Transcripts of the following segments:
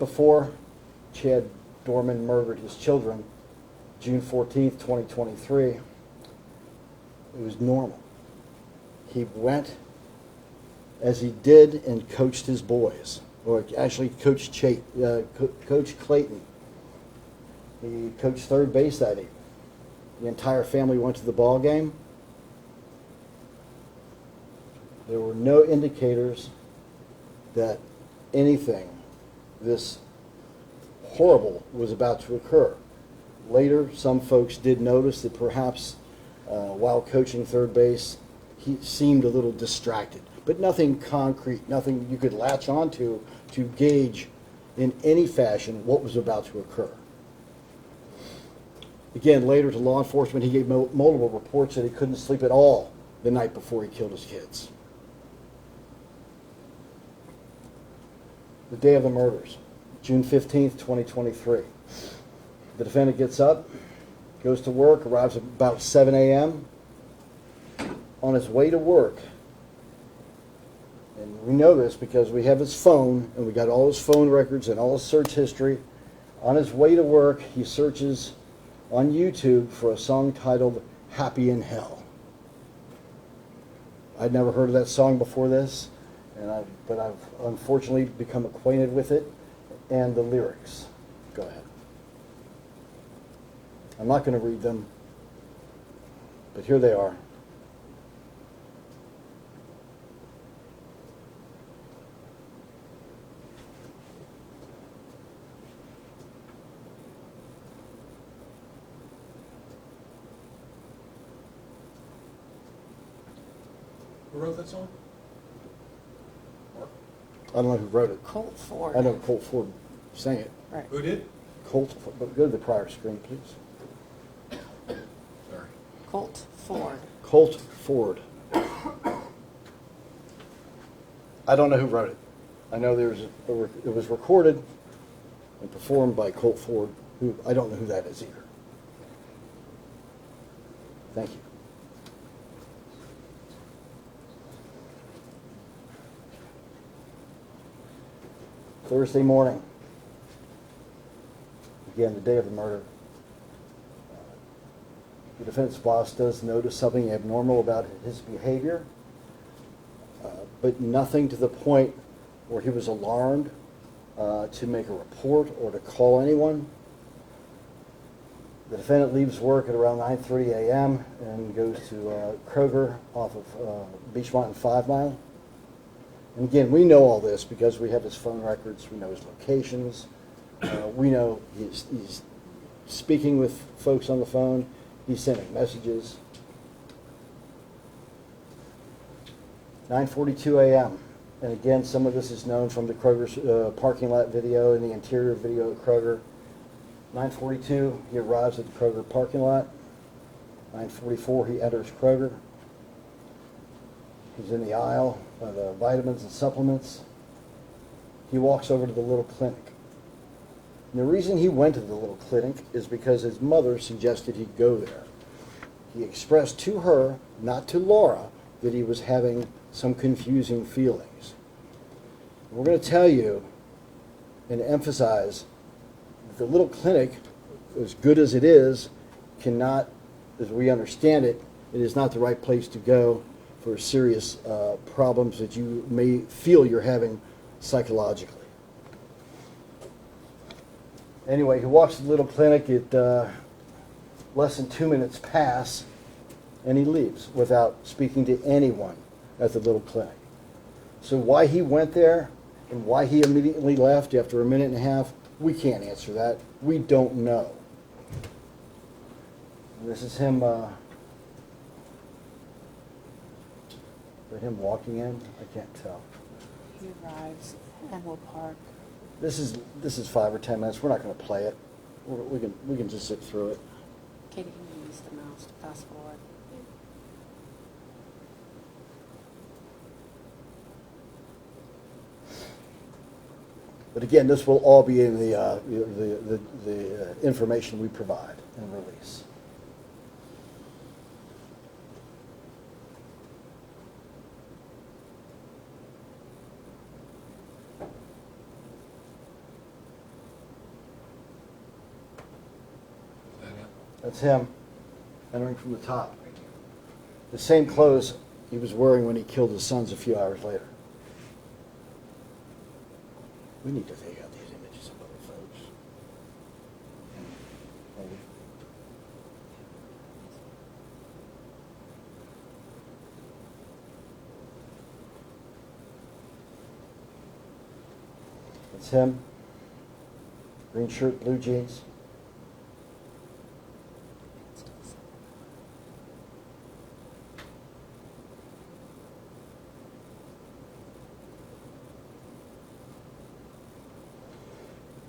before Chad Doerman murdered his children, June 14th, 2023, it was normal. He went as he did and coached his boys, or actually Coach Clayton. He coached third base that evening. The entire family went to the ball game. There were no indicators that anything this horrible was about to occur. Later, some folks did notice that perhaps while coaching third base, he seemed a little distracted, but nothing concrete, nothing you could latch onto to gauge in any fashion what was about to occur. Again, later to law enforcement, he gave multiple reports that he couldn't sleep at all the night before he killed his kids. The day of the murders, June 15th, 2023. The defendant gets up, goes to work, arrives at about 7 a.m. On his way to work, and we know this because we have his phone, and we got all his phone records and all his search history. On his way to work, he searches on YouTube for a song titled Happy in Hell. I'd never heard of that song before this, but I've unfortunately become acquainted with it and the lyrics. Go ahead. I'm not going to read them, but here they are. Who wrote that song? Mark? I don't know who wrote it. Colt Ford. I know Colt Ford sang it. Right. Who did? Colt Ford, but go to the prior screen, please. Sorry. Colt Ford. Colt Ford. I don't know who wrote it. I know it was recorded and performed by Colt Ford, who I don't know who that is either. Thank you. Thursday morning, again, the day of the murder. The defense boss does notice something abnormal about his behavior, but nothing to the point where he was alarmed to make a report or to call anyone. The defendant leaves work at around 9:30 a.m. and goes to Kroger off of Beachmont and 5 Mile. And again, we know all this because we have his phone records, we know his locations, we know he's speaking with folks on the phone, he's sending messages. 9:42 a.m. And again, some of this is known from the Kroger's parking lot video and the interior video at Kroger. 9:42, he arrives at the Kroger parking lot. 9:44, he enters Kroger. He's in the aisle of the vitamins and supplements. He walks over to the little clinic. And the reason he went to the little clinic is because his mother suggested he go there. He expressed to her, not to Laura, that he was having some confusing feelings. We're going to tell you and emphasize that the little clinic, as good as it is, cannot, as we understand it, it is not the right place to go for serious problems that you may feel you're having psychologically. Anyway, he walks to the little clinic at less than 2 minutes pass, and he leaves without speaking to anyone at the little clinic. So why he went there and why he immediately left after a minute and a half, we can't answer that. We don't know. And this is him. Him walking in, I can't tell. He arrives and will park. This is 5 or 10 minutes. We're not going to play it. We can just sit through it. Katie can use the mouse to fast forward. But again, this will all be in the information we provide and release. That's him entering from the top. The same clothes he was wearing when he killed his sons a few hours later. We need to take out these images of other folks. Maybe. That's him. Green shirt, blue jeans.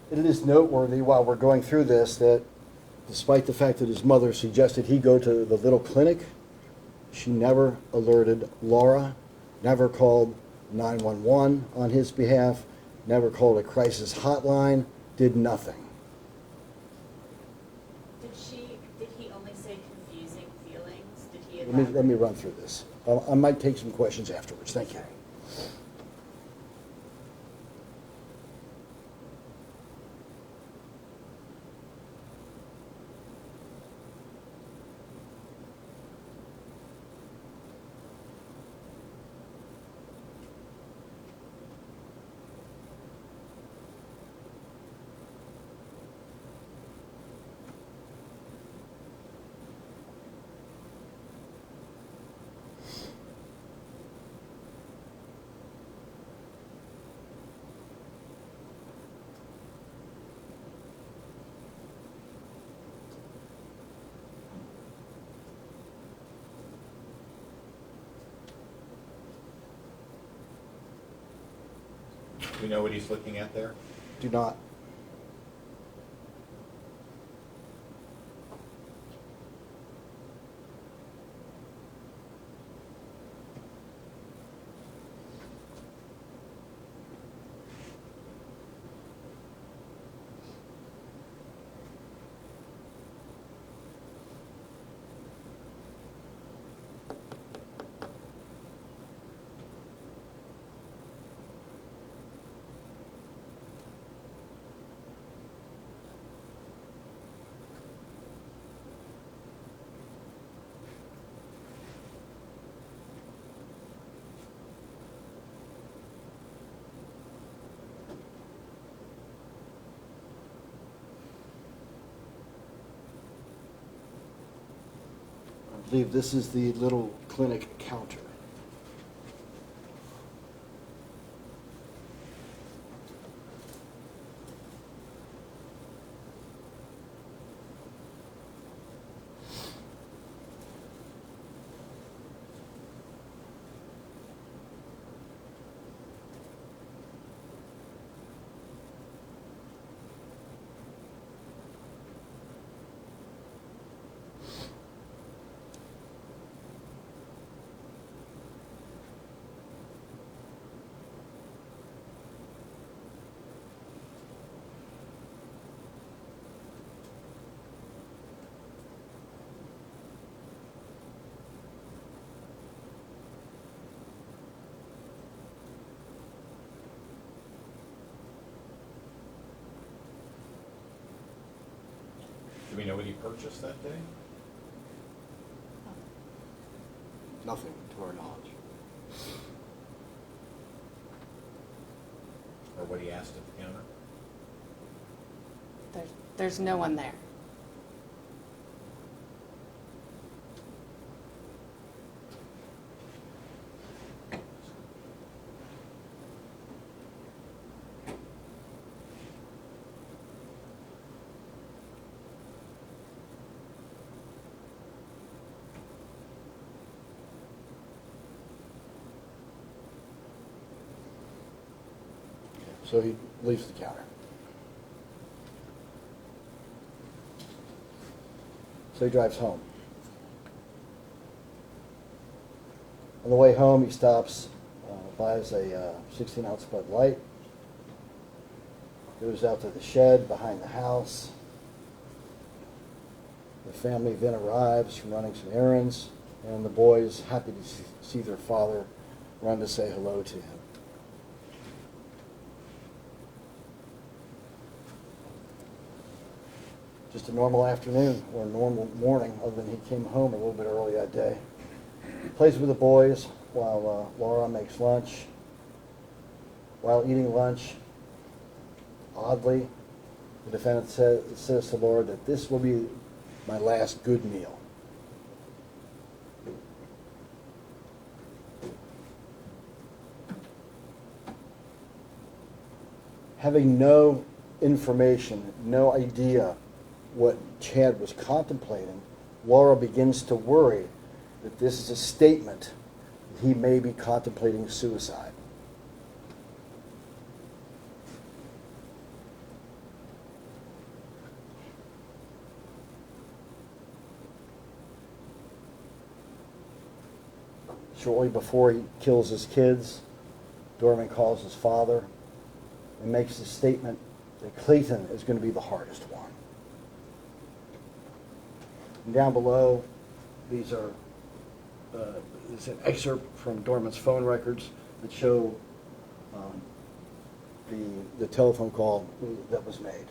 It is noteworthy while we're going through this that despite the fact that his mother suggested he go to the little clinic, she never alerted Laura, never called 911 on his behalf, never called a crisis hotline, did nothing. Did he only say confusing feelings? Did he Let me run through this. I might take some questions afterwards. Thank you. Do we know what he's looking at there? Do not. I believe this is the little clinic counter. Do we know what he purchased that day? Nothing to our knowledge. Or what he asked at the counter? There's no one there. So he leaves the counter. So he drives home. On the way home, he stops, buys a 16-ounce Bud Light, goes out to the shed behind the house. The family then arrives from running some errands, and the boys, happy to see their father, run to say hello to him. Just a normal afternoon or a normal morning, other than he came home a little bit early that day. Plays with the boys while Laura makes lunch. While eating lunch, oddly, the defendant says to Laura that this will be my last good meal. Having no information, no idea what Chad was contemplating, Laura begins to worry that this is a statement that he may be contemplating suicide. Shortly before he kills his kids, Doerman calls his father and makes the statement that Clayton is going to be the hardest one. And down below, this is an excerpt from Doerman's phone records that show the telephone call that was made.